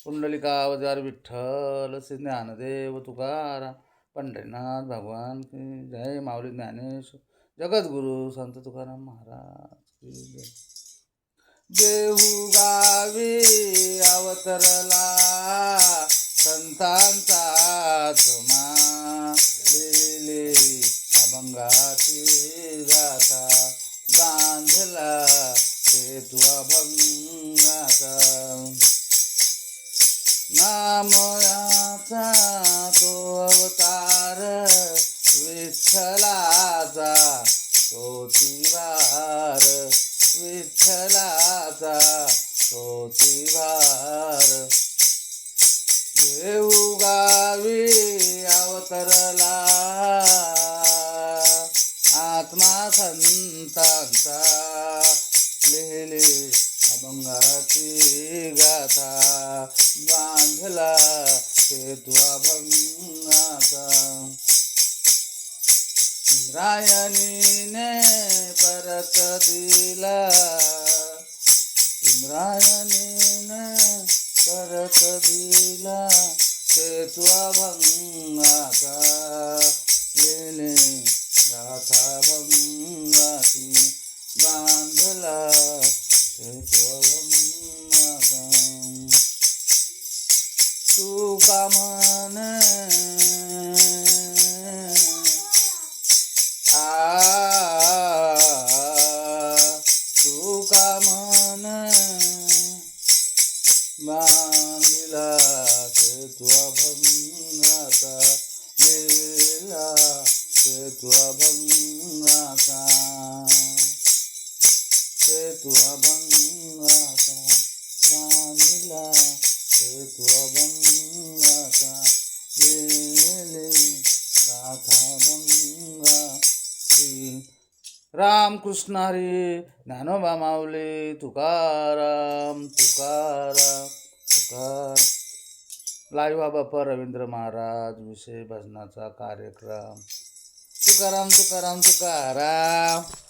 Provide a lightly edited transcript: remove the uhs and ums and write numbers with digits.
पुंडलिकावजार विठ्ठल श्री ज्ञानदेव तुकाराम पंढरीनाथ भगवान की जय. माऊली ज्ञानेश्वर जगद्गुरु संत तुकाराम महाराज की जय. देहू गावी अवतरला संतांचा आत्मा, लिहिली अभंगाची गाथा, बांधला सेतू अभंगाचा. नाम याचा तो अवतार विठ्ठलाचा, तोची वार विठ्ठलाचा, तोची वार. देऊ गावी अवतरला आत्मा संतांचा, लिहिली अभंगाची गाथा, बांधला सेतू अभंगाचा. इंद्रायणीने परत दिला, इंद्रायणीने परत दिला सेतू अभंगाचा, लिहिली गाथा भंगाची, बांधला सेतू अभंगाचा. तुका म्हणे तुका म्हणे बांधिला सेतू अभंगाचा, लिहिला सेतू अभंगाचा, सेतू अभंगाचा, बांधिला सेतू अभंगाचा, लिहिली गाथा भंगाची. रामकृष्ण हरी ज्ञानोबा माऊली तुकाराम तुकाराम तुकाराम. लाईव्ह बाप्पा रवींद्र महाराज विषय भजनाचा कार्यक्रम. तुकाराम तुकाराम तुकाराम.